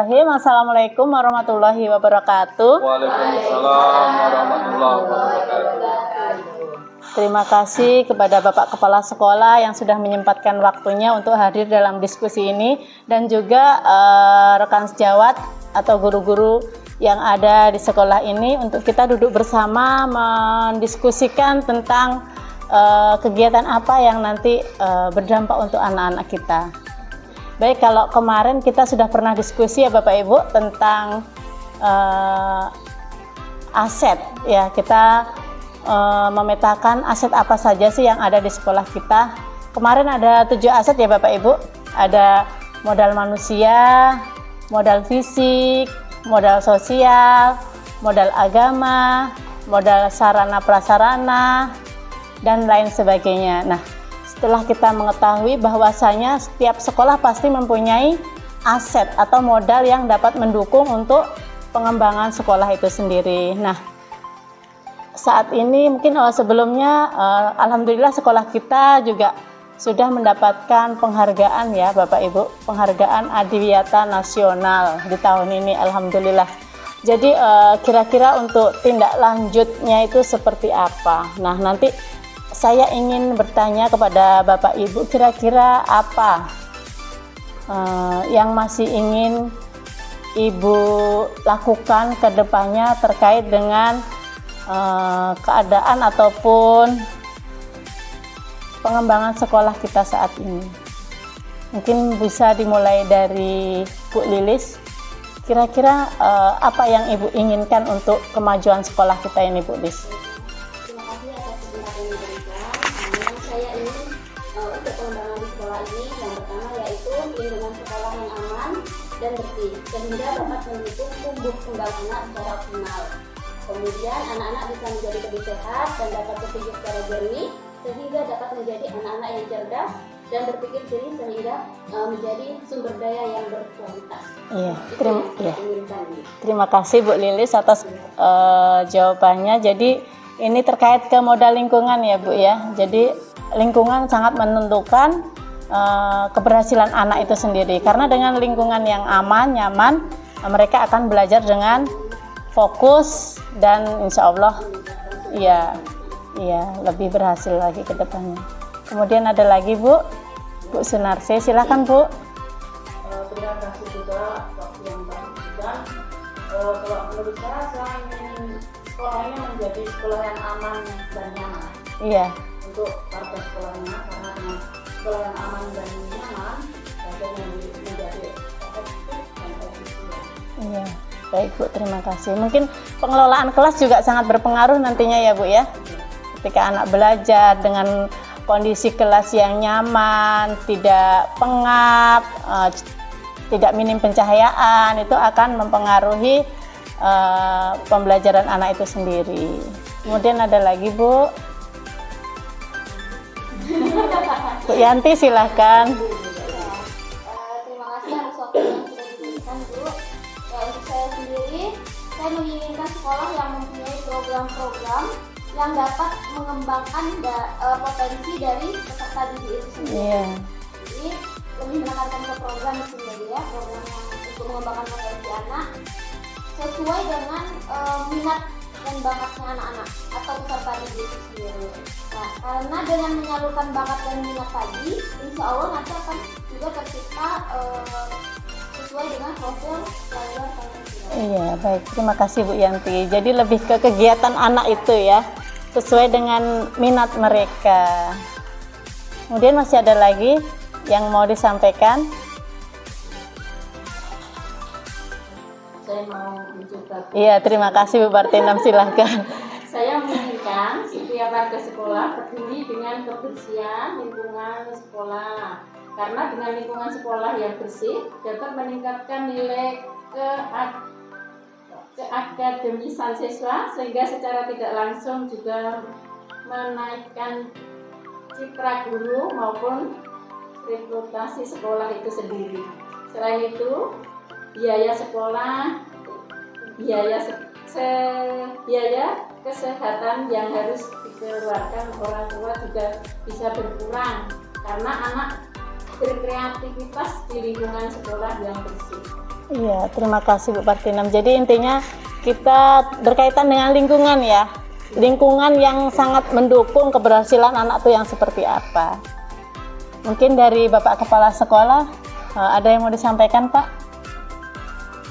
Bismillahirrahmanirrahim. Assalamualaikum warahmatullahi wabarakatuh. Waalaikumsalam warahmatullahi wabarakatuh. Terima kasih kepada Bapak Kepala Sekolah yang sudah menyempatkan waktunya untuk hadir dalam diskusi ini, dan juga rekan sejawat atau guru-guru yang ada di sekolah ini untuk kita duduk bersama mendiskusikan tentang kegiatan apa yang nanti berdampak untuk anak-anak kita. Baik, kalau kemarin kita sudah pernah diskusi ya Bapak Ibu tentang aset ya, kita memetakan aset apa saja sih yang ada di sekolah kita. Kemarin ada 7 aset ya Bapak Ibu, ada modal manusia, modal fisik, modal sosial, modal agama, modal sarana prasarana, dan lain sebagainya. Nah, setelah kita mengetahui bahwasanya setiap sekolah pasti mempunyai aset atau modal yang dapat mendukung untuk pengembangan sekolah itu sendiri. Nah, saat ini mungkin sebelumnya alhamdulillah sekolah kita juga sudah mendapatkan penghargaan ya Bapak Ibu, penghargaan Adiwiyata Nasional di tahun ini alhamdulillah. Jadi kira-kira untuk tindak lanjutnya itu seperti apa? Nah, nanti saya ingin bertanya kepada Bapak Ibu, kira-kira apa yang masih ingin Ibu lakukan ke depannya terkait dengan keadaan ataupun pengembangan sekolah kita saat ini. Mungkin bisa dimulai dari Bu Lilis. Kira-kira apa yang Ibu inginkan untuk kemajuan sekolah kita ini, Bu Lilis? Saya ingin untuk pengembangan di sekolah ini yang pertama yaitu lingkungan sekolah yang aman dan bersih sehingga dapat mendukung tumbuh kembang anak secara optimal. Kemudian anak-anak bisa menjadi lebih sehat dan dapat berpikir secara jernih sehingga dapat menjadi anak-anak yang cerdas dan berpikir jernih sehingga menjadi sumber daya yang berkualitas. Terima kasih Bu Lilis atas jawabannya. Jadi ini terkait ke modal lingkungan ya Bu ya. Jadi lingkungan sangat menentukan keberhasilan anak itu sendiri. Karena dengan lingkungan yang aman, nyaman, mereka akan belajar dengan fokus dan insya Allah ya lebih berhasil lagi ke depannya. Kemudian ada lagi Bu Sunarsi, silakan Bu. Terima kasih juga waktu yang diberikan. Kalau menurut saya ingin sekolah ini menjadi sekolah yang aman dan nyaman. Iya. Untuk warga sekolahnya, karena dengan sekolah yang aman dan nyaman, belajarnya menjadi efektif dan efisien. Iya. Baik Bu, terima kasih. Mungkin pengelolaan kelas juga sangat berpengaruh nantinya ya Bu ya. Ketika anak belajar dengan kondisi kelas yang nyaman, tidak pengap, tidak minim pencahayaan, itu akan mempengaruhi pembelajaran anak itu sendiri. Kemudian ada lagi Bu. Bu Yanti silahkan. Terima kasih atas waktu yang sudah diberikan Bu. Untuk saya sendiri, saya menginginkan sekolah yang mempunyai program-program yang dapat mengembangkan potensi dari peserta didik itu sendiri. Yeah. Jadi lebih menekankan ke program itu sendiri ya, program yang untuk mengembangkan potensi anak sesuai dengan minat dan bakatnya anak-anak atau peserta didik itu sendiri. Nah, karena dengan menyalurkan bakat dan minat tadi, insya Allah nanti akan juga tercipta sesuai dengan profil pelajar potensial. Iya, baik. Terima kasih Bu Yanti. Jadi lebih ke kegiatan anak itu ya, sesuai dengan minat mereka. Kemudian masih ada lagi yang mau disampaikan? Saya mau mencoba. Iya, terima kasih Bu Bartinam, silahkan. Saya menginginkan setiap warga sekolah peduli dengan kebersihan lingkungan sekolah. Karena dengan lingkungan sekolah yang bersih dapat meningkatkan nilai keakademisan siswa sehingga secara tidak langsung juga menaikkan citra guru maupun reputasi sekolah itu sendiri. Selain itu, biaya sekolah, biaya kesehatan yang harus dikeluarkan orang tua juga bisa berkurang karena anak berkreativitas di lingkungan sekolah yang bersih. Iya, terima kasih Bu Partinem. Jadi intinya kita berkaitan dengan lingkungan ya. Lingkungan yang sangat mendukung keberhasilan anak itu yang seperti apa. Mungkin dari Bapak Kepala Sekolah ada yang mau disampaikan Pak?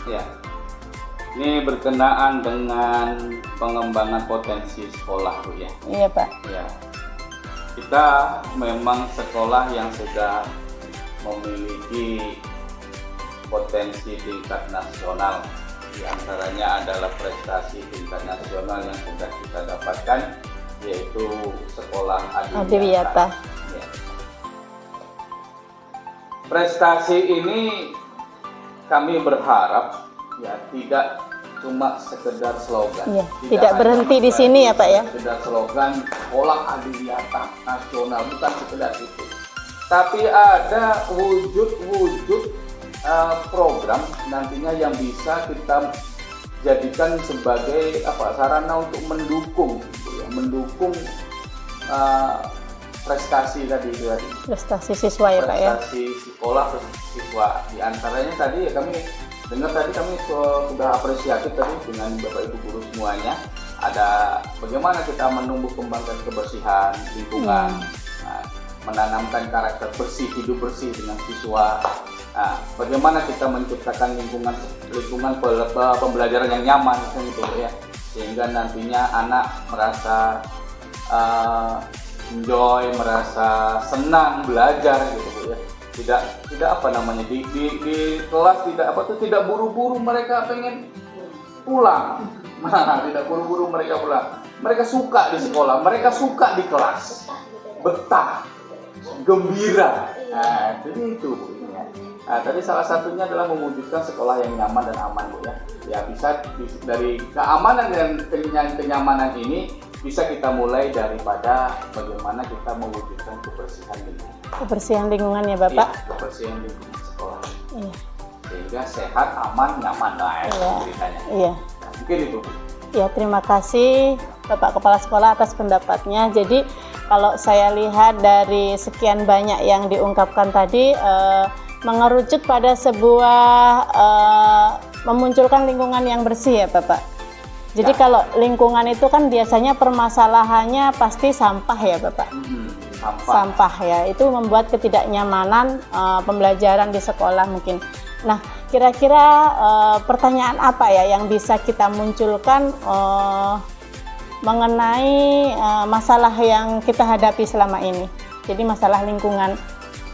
Ya, ini berkenaan dengan pengembangan potensi sekolah Bu ya. Iya Pak. Ya, kita memang sekolah yang sudah memiliki potensi tingkat nasional. Di antaranya adalah prestasi tingkat nasional yang sudah kita dapatkan, yaitu sekolah Adiwiyata. Ya. Prestasi ini kami berharap ya tidak cuma sekedar slogan. Iya, tidak berhenti di sini ya Pak ya. Sekedar slogan sekolah Adiwiyata nasional, bukan sekedar itu. Tapi ada wujud-wujud program nantinya yang bisa kita jadikan sebagai sarana untuk mendukung gitu ya, mendukung prestasi tadi itu tadi. Prestasi siswa ya Pak ya. Prestasi sekolah siswa. Di antaranya tadi ya kami dengar tadi kami sudah apresiatif tadi dengan Bapak Ibu guru semuanya. Ada bagaimana kita menumbuh kembangkan kebersihan lingkungan, menanamkan karakter bersih, hidup bersih dengan siswa. Nah, bagaimana kita menciptakan lingkungan pembelajaran yang nyaman gitu ya, sehingga nantinya anak merasa enjoy, merasa senang belajar gitu ya. Tidak di kelas tidak buru-buru mereka pengen pulang. Nah, tidak buru-buru mereka pulang. Mereka suka di sekolah, mereka suka di kelas, betah, gembira. Nah, jadi itu Bu. Nah, tadi salah satunya adalah mewujudkan sekolah yang nyaman dan aman Bu ya. Ya bisa dari keamanan dan kenyamanan ini bisa kita mulai daripada bagaimana kita mewujudkan kebersihan lingkungan. Kebersihan lingkungan ya Bapak. Iya, kebersihan lingkungan sekolah. Iya. Sehingga sehat, aman, nyaman lah ceritanya. Iya. Nah, mungkin itu Bu. Ya, terima kasih Bapak Kepala Sekolah atas pendapatnya. Jadi kalau saya lihat dari sekian banyak yang diungkapkan tadi mengerucut pada sebuah memunculkan lingkungan yang bersih ya Bapak. Jadi kalau lingkungan itu kan biasanya permasalahannya pasti sampah ya Bapak. Sampah ya, itu membuat ketidaknyamanan pembelajaran di sekolah mungkin. Nah, kira-kira pertanyaan apa ya yang bisa kita munculkan mengenai masalah yang kita hadapi selama ini. Jadi masalah lingkungan.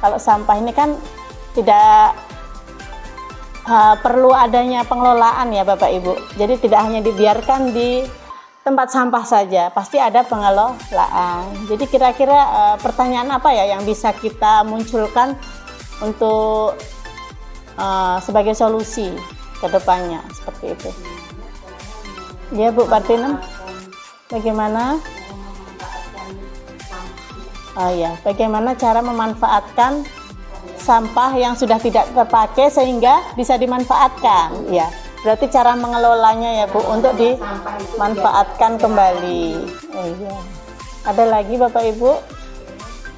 Kalau sampah ini kan tidak perlu adanya pengelolaan ya Bapak Ibu. Jadi tidak hanya dibiarkan di tempat sampah saja, pasti ada pengelolaan. Jadi kira-kira pertanyaan apa ya yang bisa kita munculkan untuk sebagai solusi ke depannya seperti itu. Ya Bu Partinem, bagaimana? Oh ya, bagaimana cara memanfaatkan sampah yang sudah tidak terpakai sehingga bisa dimanfaatkan ya, berarti cara mengelolanya ya Bu untuk dimanfaatkan kembali. Iya. Ada lagi Bapak Ibu?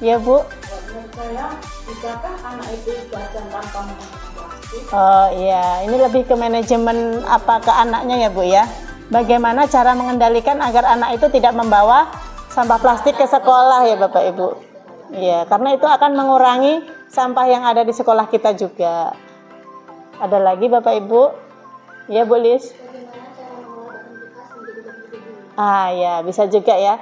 Ya Bu. Menurut saya, bisakah anak itu jajan tanpa menggunakan plastik? Oh iya, ini lebih ke manajemen apa ke anaknya ya Bu ya. Bagaimana cara mengendalikan agar anak itu tidak membawa sampah plastik ke sekolah ya Bapak Ibu. Iya, karena itu akan mengurangi sampah yang ada di sekolah kita juga. Ada lagi Bapak Ibu? Ya Bu Lis? Ya bisa juga ya.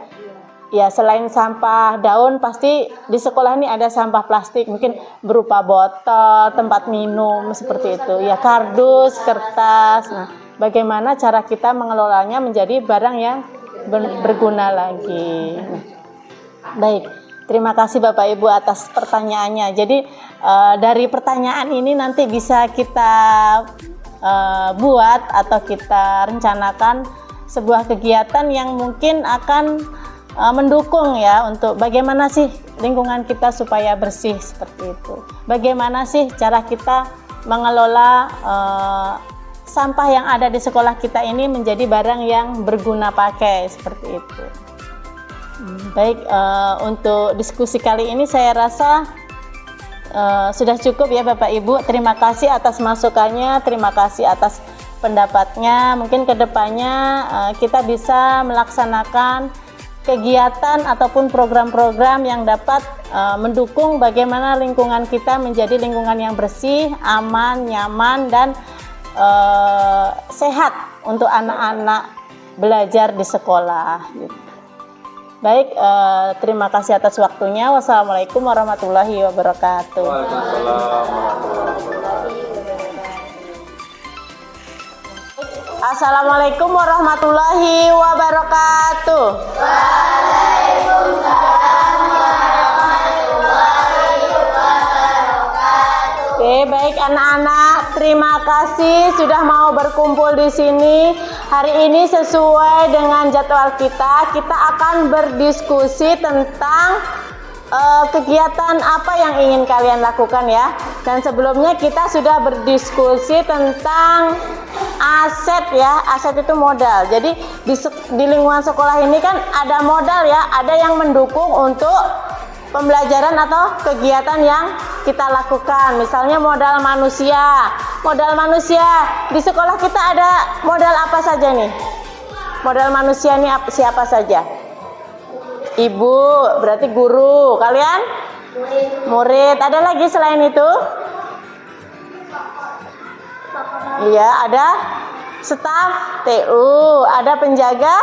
Ya selain sampah daun pasti di sekolah ini ada sampah plastik, mungkin berupa botol, tempat minum seperti itu. Ya kardus, kertas. Nah, bagaimana cara kita mengelolanya menjadi barang yang berguna lagi. Nah, baik. Terima kasih Bapak Ibu atas pertanyaannya. Jadi dari pertanyaan ini nanti bisa kita buat atau kita rencanakan sebuah kegiatan yang mungkin akan mendukung ya untuk bagaimana sih lingkungan kita supaya bersih seperti itu. Bagaimana sih cara kita mengelola sampah yang ada di sekolah kita ini menjadi barang yang berguna pakai seperti itu. Baik, untuk diskusi kali ini saya rasa sudah cukup ya Bapak Ibu. Terima kasih atas masukannya, terima kasih atas pendapatnya. Mungkin kedepannya kita bisa melaksanakan kegiatan ataupun program-program yang dapat mendukung bagaimana lingkungan kita menjadi lingkungan yang bersih, aman, nyaman, dan sehat untuk anak-anak belajar di sekolah. Baik, terima kasih atas waktunya. Wassalamualaikum warahmatullahi wabarakatuh. Waalaikumsalam warahmatullahi wabarakatuh. Assalamualaikum warahmatullahi wabarakatuh. Oke, baik anak-anak, terima kasih sudah mau berkumpul di sini. Hari ini sesuai dengan jadwal kita akan berdiskusi tentang kegiatan apa yang ingin kalian lakukan ya. Dan sebelumnya kita sudah berdiskusi tentang aset ya. Aset itu modal. Jadi di lingkungan sekolah ini kan ada modal ya, ada yang mendukung untuk pembelajaran atau kegiatan yang kita lakukan. Misalnya modal manusia. Modal manusia di sekolah kita ada modal apa saja nih? Modal manusia ini siapa saja? Ibu, berarti guru. Kalian? Murid. Ada lagi selain itu? Iya, ada staf TU, ada penjaga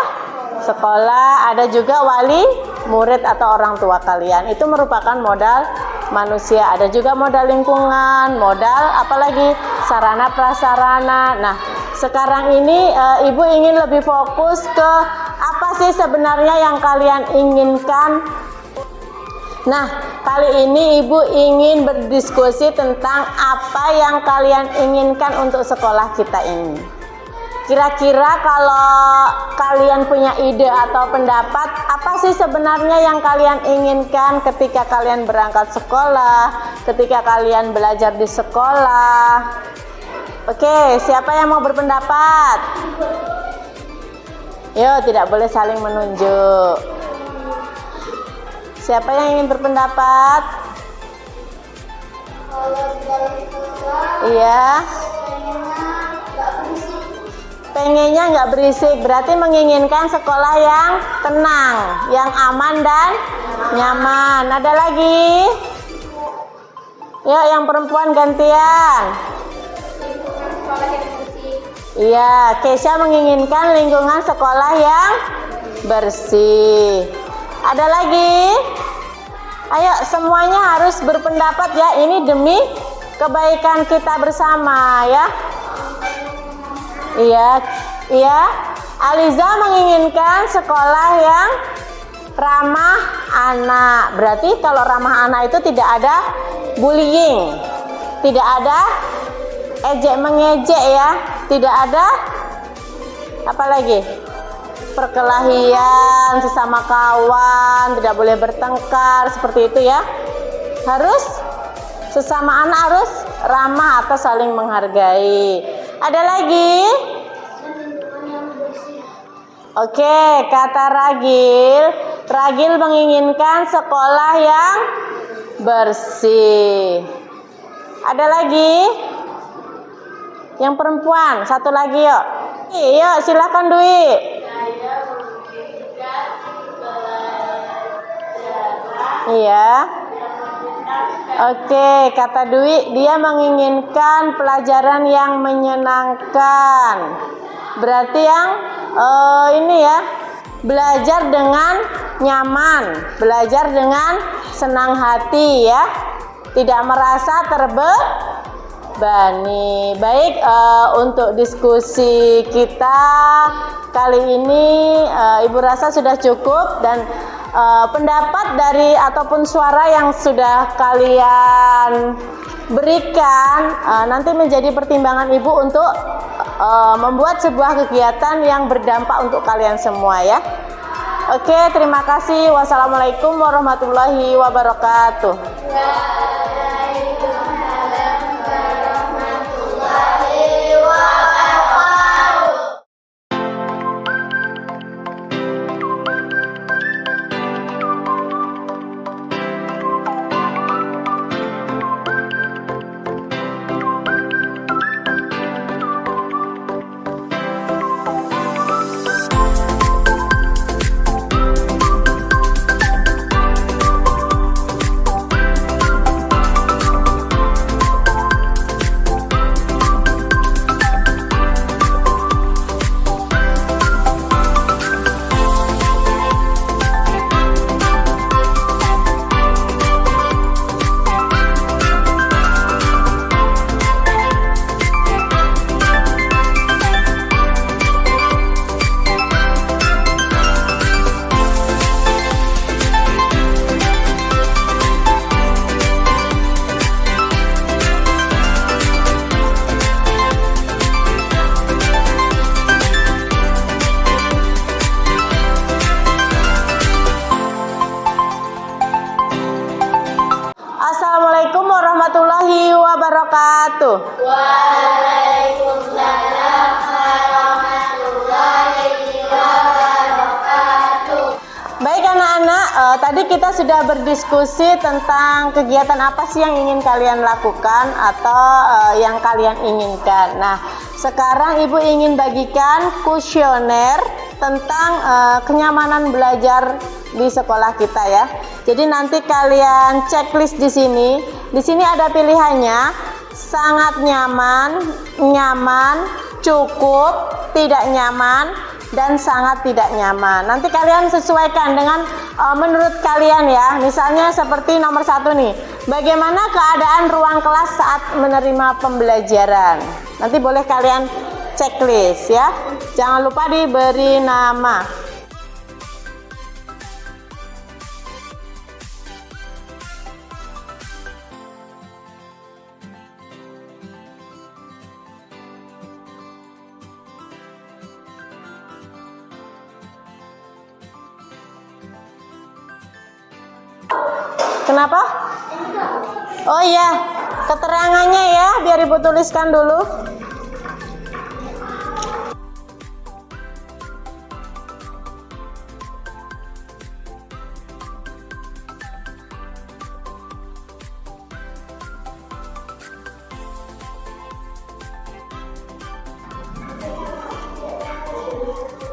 sekolah, ada juga wali murid atau orang tua kalian. Itu merupakan modal manusia. Ada juga modal lingkungan, modal apalagi sarana prasarana. Nah, sekarang ini Ibu ingin lebih fokus ke apa sih sebenarnya yang kalian inginkan. Nah, kali ini Ibu ingin berdiskusi tentang apa yang kalian inginkan untuk sekolah kita ini. Kira-kira kalau kalian punya ide atau pendapat, apa sih sebenarnya yang kalian inginkan ketika kalian berangkat sekolah, ketika kalian belajar di sekolah? Oke, siapa yang mau berpendapat? Yo, tidak boleh saling menunjuk. Siapa yang ingin berpendapat? Iya. Pengennya nggak berisik, berarti menginginkan sekolah yang tenang, yang aman dan nyaman. Ada lagi? Yuk, yang perempuan gantian. Iya, Kesha menginginkan lingkungan sekolah yang bersih. Ada lagi? Ayo, semuanya harus berpendapat ya. Ini demi kebaikan kita bersama ya. Iya. Aliza menginginkan sekolah yang ramah anak. Berarti kalau ramah anak itu tidak ada bullying, tidak ada ejek mengejek ya, tidak ada apa lagi? Perkelahian sesama kawan, tidak boleh bertengkar seperti itu ya. Harus sesama anak harus ramah atau saling menghargai. Ada lagi? Oke, kata Ragil. Ragil menginginkan sekolah yang bersih. Ada lagi? Yang perempuan, satu lagi yuk. Yuk, silakan Dwi. Iya. Oke, kata Dwi, dia menginginkan pelajaran yang menyenangkan. Berarti yang ini ya, belajar dengan nyaman, belajar dengan senang hati ya, tidak merasa terbebani. Baik, untuk diskusi kita kali ini Ibu rasa sudah cukup, dan pendapat dari ataupun suara yang sudah kalian berikan nanti menjadi pertimbangan Ibu untuk membuat sebuah kegiatan yang berdampak untuk kalian semua ya. Oke, terima kasih. Wassalamualaikum warahmatullahi wabarakatuh. wabarakatuh. Waalaikumsalam warahmatullahi wabarakatuh. Baik anak-anak, tadi kita sudah berdiskusi tentang kegiatan apa sih yang ingin kalian lakukan atau yang kalian inginkan. Nah, sekarang Ibu ingin bagikan kuesioner tentang kenyamanan belajar di sekolah kita ya. Jadi nanti kalian checklist di sini. Di sini ada pilihannya sangat nyaman, nyaman, cukup, tidak nyaman, dan sangat tidak nyaman. Nanti kalian sesuaikan dengan menurut kalian ya. Misalnya seperti nomor 1 nih. Bagaimana keadaan ruang kelas saat menerima pembelajaran? Nanti boleh kalian checklist ya. Jangan lupa diberi nama. Kenapa? Oh iya, keterangannya ya, biar Ibu tuliskan dulu.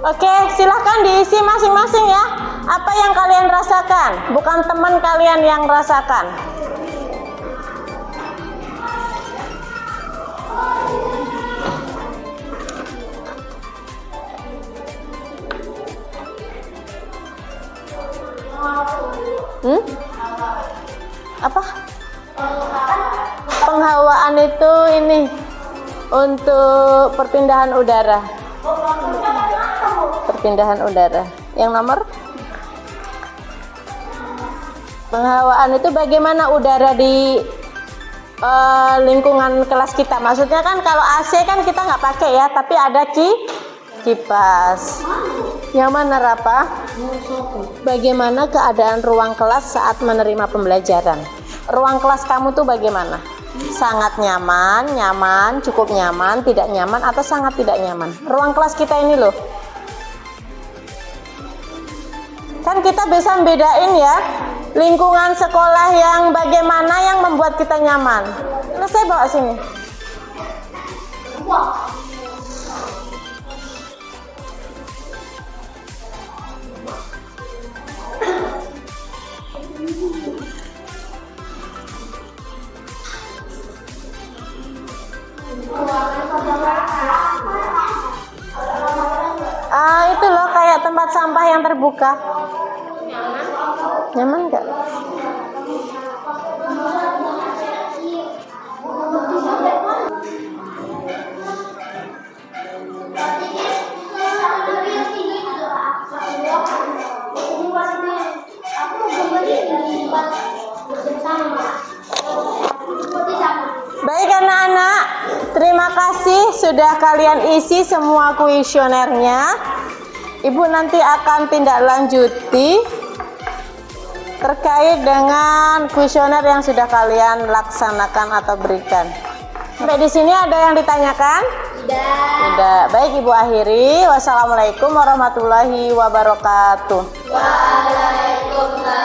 Oke, silahkan diisi masing-masing ya. Apa yang kalian rasakan, bukan teman kalian yang rasakan. Apa? Penghawaan itu ini untuk perpindahan udara. Perpindahan udara. Yang nomor? Penghawaan itu bagaimana udara di lingkungan kelas kita. Maksudnya kan kalau AC kan kita nggak pakai ya, tapi ada kipas. Yang mana Rafa? Bagaimana keadaan ruang kelas saat menerima pembelajaran? Ruang kelas kamu tuh bagaimana? Sangat nyaman, nyaman, cukup nyaman, tidak nyaman, atau sangat tidak nyaman? Ruang kelas kita ini loh. Kan kita bisa membedain ya, lingkungan sekolah yang bagaimana yang membuat kita nyaman. Terus saya bawa sini. Itu loh kayak tempat sampah yang terbuka. Nyaman nggak? Baik anak-anak, terima kasih sudah kalian isi semua kuesionernya. Ibu nanti akan tindak lanjuti terkait dengan kuesioner yang sudah kalian laksanakan atau berikan. Sampai di sini ada yang ditanyakan? Tidak. Baik, Ibu akhiri. Wassalamualaikum warahmatullahi wabarakatuh. Waalaikumsalam.